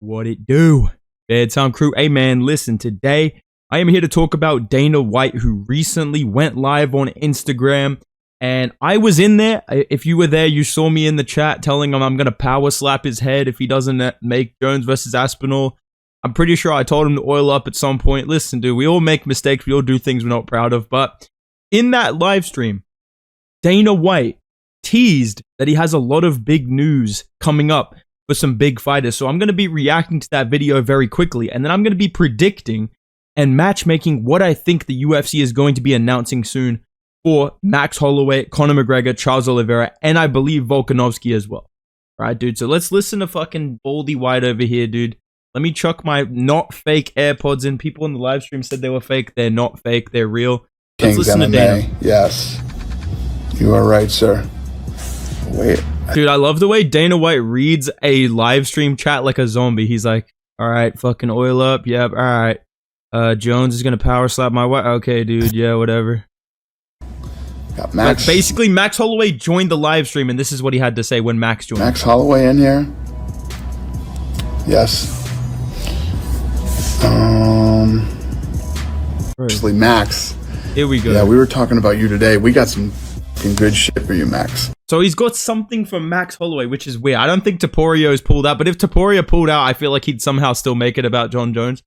What it do? Bedtime crew. Hey man, listen, today I am here to talk about Dana White, who recently went live on Instagram. And I was in there. If you were there, you saw me in the chat telling him I'm going to power slap his head if he doesn't make Jones versus Aspinall. I'm pretty sure I told him to oil up at some point. Listen, dude, we all make mistakes. We all do things we're not proud of. But in that live stream, Dana White teased that he has a lot of big news coming up for some big fighters. So I'm going to be reacting to that video very quickly. And then I'm going to be predicting and matchmaking what I think the UFC is going to be announcing soon for Max Holloway, Conor McGregor, Charles Oliveira, and I believe Volkanovski as well. All right, dude. So let's listen to fucking Baldy White over here, dude. Let me chuck my not fake AirPods in. People in the live stream said they were fake. They're not fake. They're real. Let's King's listen MMA. to Dana. Yes. You are right, sir. Wait. Dude, I love the way Dana White reads a live stream chat like a zombie. He's like, all right, fucking oil up. Yep, all right. Jones is going to power slap my wife. Okay, dude. Yeah, whatever. Got Max. Like basically, Max Holloway joined the live stream, and this is what he had to say when Max joined. Max Holloway in here. Yes. Actually, Max. Here we go. Yeah, we were talking about you today. We got some fucking good shit for you, Max. So he's got something from Max Holloway, which is weird. I don't think Toporio's pulled out, but if Topuria pulled out, I feel like he'd somehow still make it about John Jones.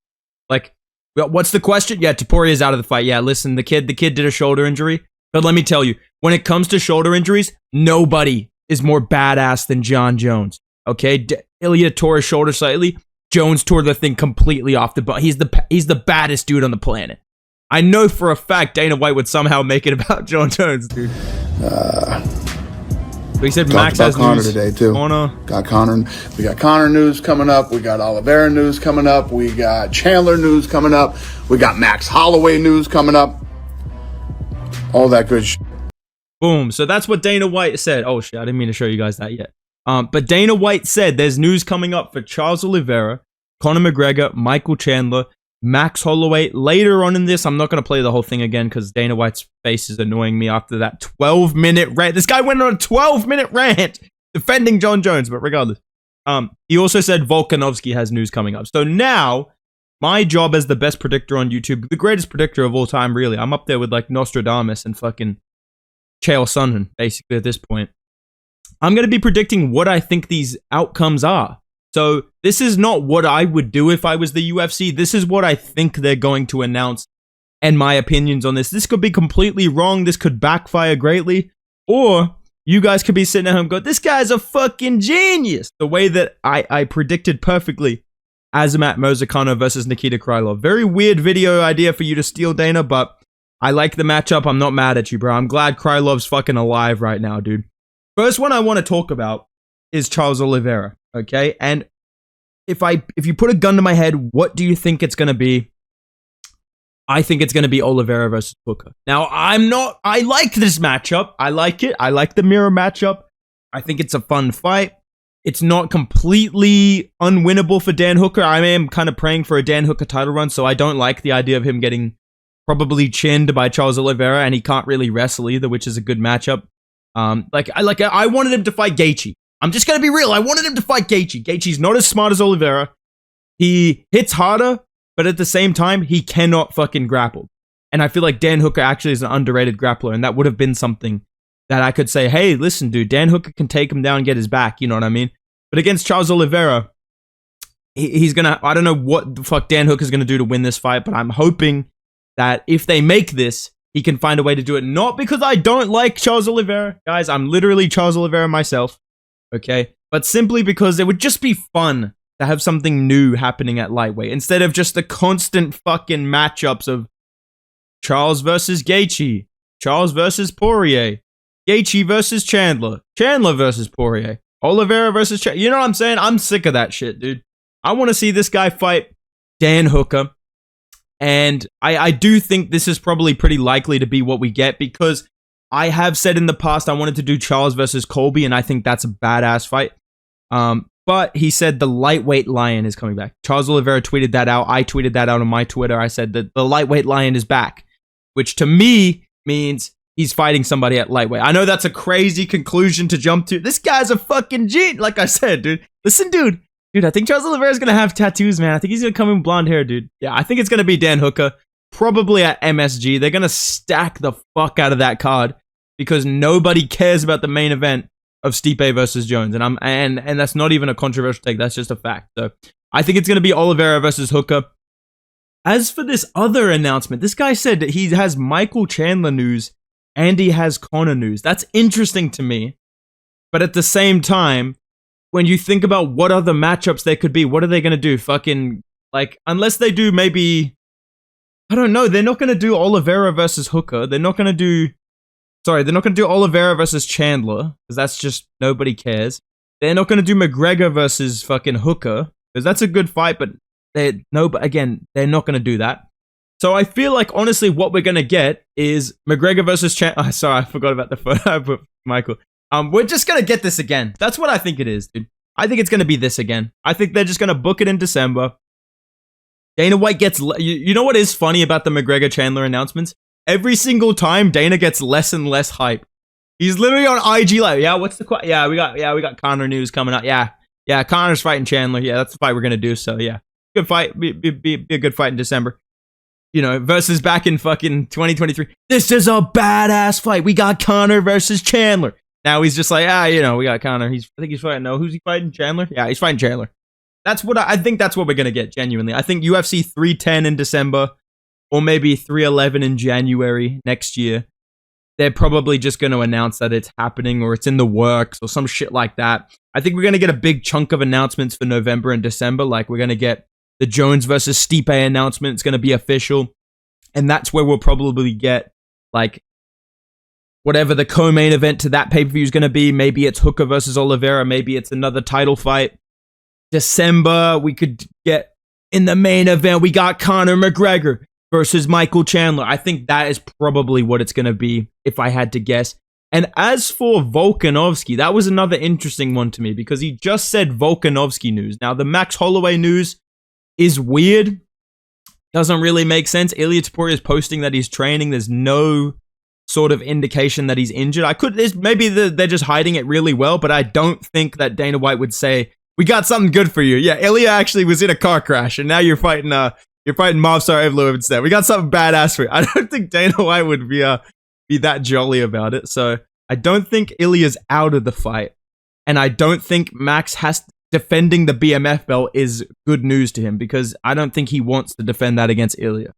Like, what's the question? Yeah, Topuria's out of the fight. Yeah, listen, the kid did a shoulder injury. But let me tell you, when it comes to shoulder injuries, nobody is more badass than John Jones. Okay, Ilya tore his shoulder slightly. Jones tore the thing completely off the butt. He's the baddest dude on the planet. I know for a fact Dana White would somehow make it about John Jones, dude. But he said Max has Conor news today too. Conor. Got Conor. We got Conor news coming up. We got Oliveira news coming up. We got Chandler news coming up. We got Max Holloway news coming up. All that good shit. Boom. So that's what Dana White said. Oh shit, I didn't mean to show you guys that yet. But Dana White said there's news coming up for Charles Oliveira, Conor McGregor, Michael Chandler, Max Holloway. Later on in this, I'm not going to play the whole thing again because Dana White's face is annoying me after that 12-minute rant. This guy went on a 12-minute rant defending John Jones, but regardless. He also said Volkanovski has news coming up. So now, my job as the best predictor on YouTube, the greatest predictor of all time, really. I'm up there with like Nostradamus and fucking Chael Sonnen, basically at this point. I'm going to be predicting what I think these outcomes are. So this is not what I would do if I was the UFC. This is what I think they're going to announce and my opinions on this. This could be completely wrong. This could backfire greatly. Or you guys could be sitting at home going, this guy's a fucking genius. The way that I predicted perfectly Azamat Murzakanov versus Nikita Krylov. Very weird video idea for you to steal, Dana, but I like the matchup. I'm not mad at you, bro. I'm glad Krylov's fucking alive right now, dude. First one I want to talk about is Charles Oliveira, okay? And if you put a gun to my head, what do you think it's going to be? I think it's going to be Oliveira versus Hooker. Now, I like this matchup. I like it. I like the mirror matchup. I think it's a fun fight. It's not completely unwinnable for Dan Hooker. I am kind of praying for a Dan Hooker title run, so I don't like the idea of him getting probably chinned by Charles Oliveira, and he can't really wrestle either, which is a good matchup. I wanted him to fight Gaethje. I'm just gonna be real. I wanted him to fight Gaethje. Gaethje's not as smart as Oliveira. He hits harder, but at the same time, he cannot fucking grapple. And I feel like Dan Hooker actually is an underrated grappler, and that would have been something that I could say, hey, listen, dude, Dan Hooker can take him down and get his back. You know what I mean? But against Charles Oliveira, he's gonna. I don't know what the fuck Dan Hooker's gonna do to win this fight, but I'm hoping that if they make this, he can find a way to do it. Not because I don't like Charles Oliveira. Guys, I'm literally Charles Oliveira myself. Okay? But simply because it would just be fun to have something new happening at lightweight. Instead of just the constant fucking matchups of Charles versus Gaethje, Charles versus Poirier, Gaethje versus Chandler, Chandler versus Poirier, Oliveira versus Chandler. You know what I'm saying? I'm sick of that shit, dude. I want to see this guy fight Dan Hooker. And I do think this is probably pretty likely to be what we get because I have said in the past I wanted to do Charles versus Colby, and I think that's a badass fight. But he said the lightweight lion is coming back. Charles Oliveira tweeted that out. I tweeted that out on my Twitter. I said that the lightweight lion is back, which to me means he's fighting somebody at lightweight. I know that's a crazy conclusion to jump to. This guy's a fucking genius. Like I said, dude. Listen, dude. Dude, I think Charles Oliveira's gonna have tattoos, man. I think he's gonna come in blonde hair, dude. Yeah, I think it's gonna be Dan Hooker, probably at MSG. They're gonna stack the fuck out of that card because nobody cares about the main event of Stipe versus Jones, and that's not even a controversial take. That's just a fact. So I think it's gonna be Oliveira versus Hooker. As for this other announcement, this guy said that he has Michael Chandler news and he has Conor news. That's interesting to me, but at the same time, when you think about what other matchups there could be, what are they going to do? Fucking, like, unless they do maybe, I don't know, they're not going to do Oliveira versus Hooker. They're not going to do Oliveira versus Chandler, because that's just, nobody cares. They're not going to do McGregor versus fucking Hooker, because that's a good fight, but they're not going to do that. So I feel like, honestly, what we're going to get is McGregor versus Chandler. Oh, sorry, I forgot about the photo I put Michael. We're just going to get this again. That's what I think it is, dude. I think it's going to be this again. I think they're just going to book it in December. Dana White gets... You know what is funny about the McGregor-Chandler announcements? Every single time, Dana gets less and less hype. He's literally on IG like, yeah, what's the... Yeah, we got Conor news coming up. Yeah, Conor's fighting Chandler. Yeah, that's the fight we're going to do, so yeah. Good fight. Be a good fight in December. You know, versus back in fucking 2023. This is a badass fight. We got Conor versus Chandler. Now he's just like, we got Conor. I think he's fighting. No, who's he fighting? Chandler? Yeah, he's fighting Chandler. That's what I think. That's what we're gonna get. Genuinely, I think UFC 310 in December, or maybe 311 in January next year. They're probably just going to announce that it's happening, or it's in the works, or some shit like that. I think we're gonna get a big chunk of announcements for November and December. Like we're gonna get the Jones versus Stipe announcement. It's gonna be official, and that's where we'll probably get like whatever the co-main event to that pay-per-view is going to be. Maybe it's Hooker versus Oliveira. Maybe it's another title fight. December, we could get in the main event. We got Conor McGregor versus Michael Chandler. I think that is probably what it's going to be if I had to guess. And as for Volkanovski, that was another interesting one to me because he just said Volkanovski news. Now, the Max Holloway news is weird. Doesn't really make sense. Ilia Topuria is posting that he's training. There's no sort of indication that he's injured. Maybe they're just hiding it really well, but I don't think that Dana White would say, we got something good for you. Yeah, Ilia actually was in a car crash, and now you're fighting Movsar Evloev instead. We got something badass for you. I don't think Dana White would be that jolly about it. So I don't think Ilia's out of the fight, and I don't think Max defending the BMF belt is good news to him because I don't think he wants to defend that against Ilia,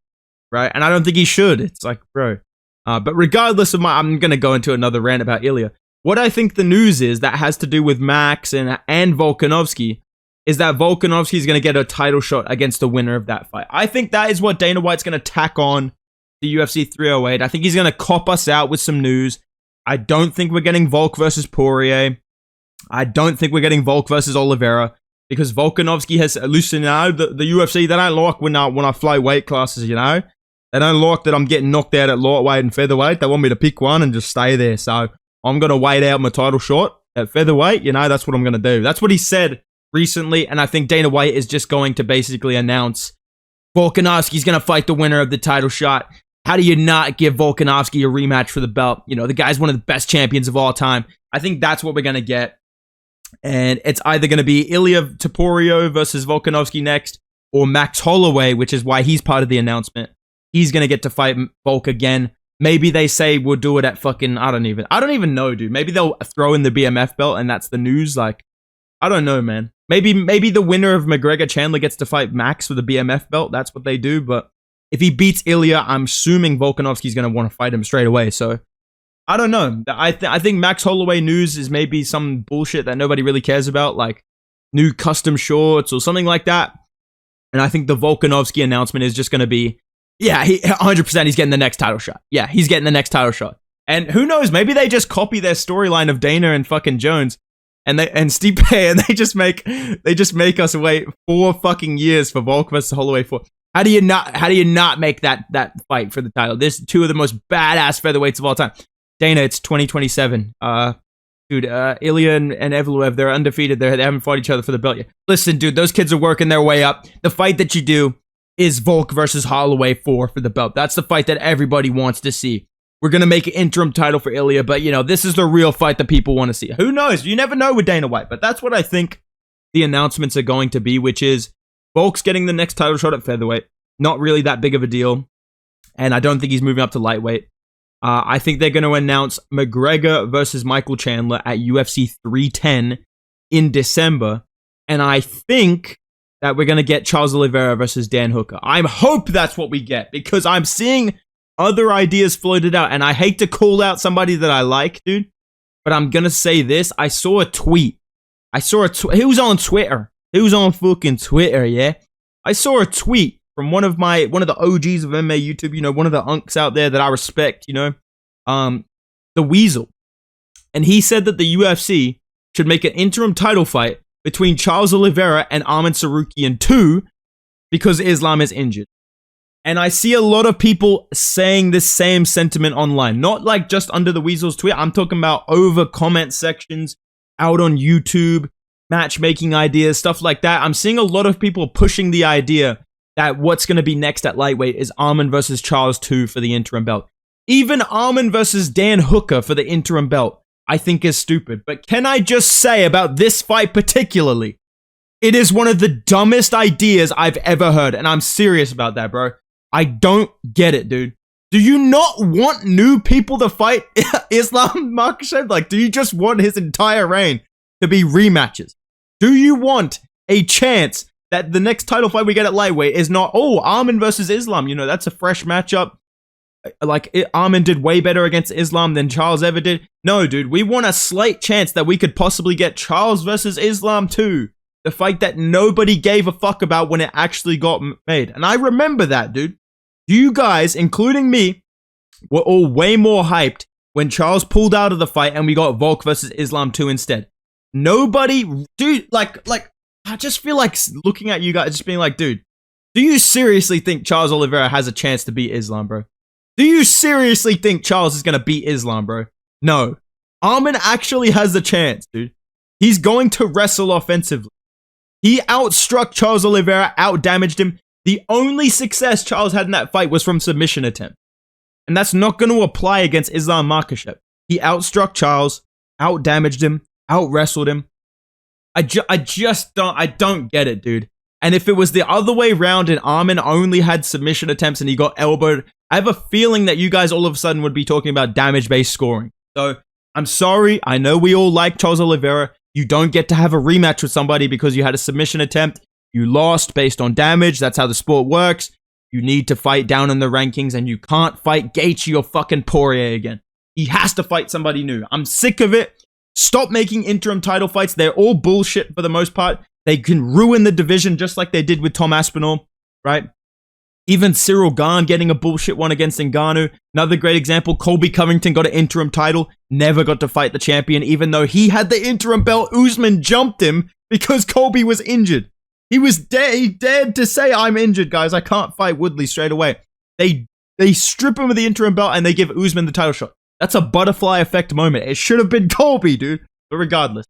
right? And I don't think he should. It's like, bro. But regardless of I'm going to go into another rant about Ilia. What I think the news is that has to do with Max and Volkanovski is that Volkanovski is going to get a title shot against the winner of that fight. I think that is what Dana White's going to tack on the UFC 308. I think he's going to cop us out with some news. I don't think we're getting Volk versus Poirier. I don't think we're getting Volk versus Oliveira because Volkanovski has, at least now, the UFC, they don't like when I fly weight classes, you know? They don't like that I'm getting knocked out at lightweight and featherweight. They want me to pick one and just stay there. So I'm going to wait out my title shot at featherweight. You know, that's what I'm going to do. That's what he said recently. And I think Dana White is just going to basically announce Volkanovski's going to fight the winner of the title shot. How do you not give Volkanovski a rematch for the belt? You know, the guy's one of the best champions of all time. I think that's what we're going to get. And it's either going to be Ilia Topuria versus Volkanovski next or Max Holloway, which is why he's part of the announcement. He's going to get to fight Volk again. Maybe they say we'll do it at fucking, I don't even know, dude. Maybe they'll throw in the BMF belt and that's the news. Like, I don't know, man. Maybe the winner of McGregor Chandler gets to fight Max for the BMF belt. That's what they do. But if he beats Ilia, I'm assuming Volkanovski's going to want to fight him straight away. So I don't know. I think Max Holloway news is maybe some bullshit that nobody really cares about, like new custom shorts or something like that. And I think the Volkanovski announcement is just going to be, yeah, 100% he's getting the next title shot. Yeah, he's getting the next title shot. And who knows, maybe they just copy their storyline of Dana and fucking Jones and Stipe, and they just make us wait 4 fucking years for Volk versus Holloway 4. How do you not make that fight for the title? There's 2 of the most badass featherweights of all time. Dana, it's 2027. Dude, Ilia and Evloev, they're undefeated. They haven't fought each other for the belt yet. Listen, dude, those kids are working their way up. The fight that you do is Volk versus Holloway 4 for the belt. That's the fight that everybody wants to see. We're going to make an interim title for Ilia, but, you know, this is the real fight that people want to see. Who knows? You never know with Dana White, but that's what I think the announcements are going to be, which is Volk's getting the next title shot at featherweight. Not really that big of a deal. And I don't think he's moving up to lightweight. I think they're going to announce McGregor versus Michael Chandler at UFC 310 in December. And I think that we're going to get Charles Oliveira versus Dan Hooker. I hope that's what we get, because I'm seeing other ideas floated out. And I hate to call out somebody that I like, dude, but I'm going to say this. I saw a tweet. He was on Twitter. He was on fucking Twitter, yeah? I saw a tweet from one of the OGs of MMA YouTube, you know, one of the unks out there that I respect, you know, the Weasel. And he said that the UFC should make an interim title fight between Charles Oliveira and Arman Tsarukyan 2 because Islam is injured. And I see a lot of people saying this same sentiment online. Not like just under the Weasel's tweet. I'm talking about over comment sections, out on YouTube, matchmaking ideas, stuff like that. I'm seeing a lot of people pushing the idea that what's going to be next at lightweight is Arman versus Charles 2 for the interim belt. Even Arman versus Dan Hooker for the interim belt, I think is stupid. But can I just say about this fight particularly, it is one of the dumbest ideas I've ever heard. And I'm serious about that, bro. I don't get it, dude. Do you not want new people to fight Islam Makhachev? Like, do you just want his entire reign to be rematches? Do you want a chance that the next title fight we get at lightweight is not, oh, Arman versus Islam? You know, that's a fresh matchup. Like, Arman did way better against Islam than Charles ever did. No, dude, we want a slight chance that we could possibly get Charles versus Islam 2. The fight that nobody gave a fuck about when it actually got made. And I remember that, dude. You guys, including me, were all way more hyped when Charles pulled out of the fight and we got Volk versus Islam 2 instead. Nobody, dude, like, I just feel like looking at you guys, just being like, dude, do you seriously think Charles Oliveira has a chance to beat Islam, bro? Do you seriously think Charles is going to beat Islam, bro? No. Arman actually has a chance, dude. He's going to wrestle offensively. He outstruck Charles Oliveira, outdamaged him. The only success Charles had in that fight was from submission attempt. And that's not going to apply against Islam Makhachev. He outstruck Charles, outdamaged him, outwrestled him. I don't get it, dude. And if it was the other way around and Arman only had submission attempts and he got elbowed, I have a feeling that you guys all of a sudden would be talking about damage-based scoring. So, I'm sorry. I know we all like Charles Oliveira. You don't get to have a rematch with somebody because you had a submission attempt. You lost based on damage. That's how the sport works. You need to fight down in the rankings, and you can't fight Gaethje or fucking Poirier again. He has to fight somebody new. I'm sick of it. Stop making interim title fights. They're all bullshit for the most part. They can ruin the division just like they did with Tom Aspinall, right? Even Cyril Gane getting a bullshit one against Ngannou. Another great example, Colby Covington got an interim title, never got to fight the champion, even though he had the interim belt. Usman jumped him because Colby was injured. He was he dared to say, I'm injured, guys. I can't fight Woodley straight away. They strip him of the interim belt and they give Usman the title shot. That's a butterfly effect moment. It should have been Colby, dude. But regardless,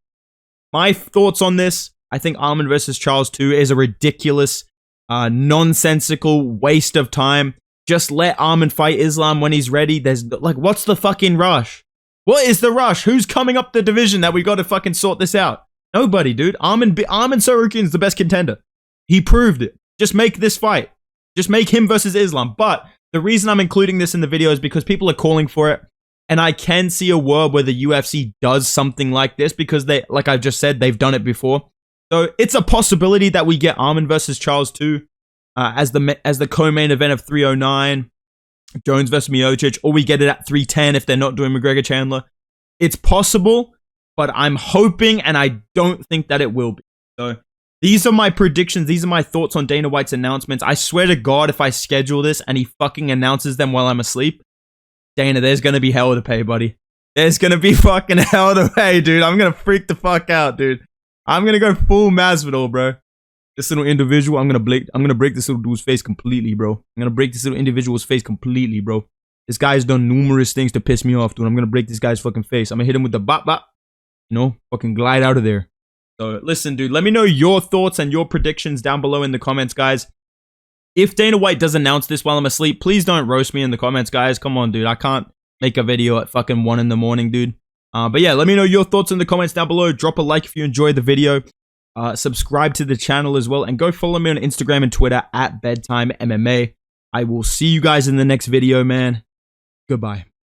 my thoughts on this, I think Arman versus Charles 2 is a ridiculous, nonsensical waste of time. Just let Arman fight Islam when he's ready. There's like, what's the fucking rush? What is the rush? Who's coming up the division that we got to fucking sort this out? Nobody, dude. Arman Tsarukyan's the best contender. He proved it. Just make this fight. Just make him versus Islam. But the reason I'm including this in the video is because people are calling for it. And I can see a world where the UFC does something like this because they, like I've just said, they've done it before. So it's a possibility that we get Arman versus Charles 2 as the co-main event of 309, Jones versus Miocic, or we get it at 310 if they're not doing McGregor Chandler. It's possible, but I'm hoping, and I don't think that it will be. So these are my predictions. These are my thoughts on Dana White's announcements. I swear to God, if I schedule this and he fucking announces them while I'm asleep, Dana, there's going to be hell to pay, buddy. There's going to be fucking hell to pay, dude. I'm going to freak the fuck out, dude. I'm going to go full Masvidal, bro. This little individual, I'm going to break this little dude's face completely, bro. I'm going to break this little individual's face completely, bro. This guy's done numerous things to piss me off, dude. I'm going to break this guy's fucking face. I'm going to hit him with the bop bop. You know, fucking glide out of there. So, listen, dude, let me know your thoughts and your predictions down below in the comments, guys. If Dana White does announce this while I'm asleep, please don't roast me in the comments, guys. Come on, dude. I can't make a video at fucking 1 in the morning, dude. But yeah, let me know your thoughts in the comments down below. Drop a like if you enjoyed the video. Subscribe to the channel as well. And go follow me on Instagram and Twitter at Bedtime MMA. I will see you guys in the next video, man. Goodbye.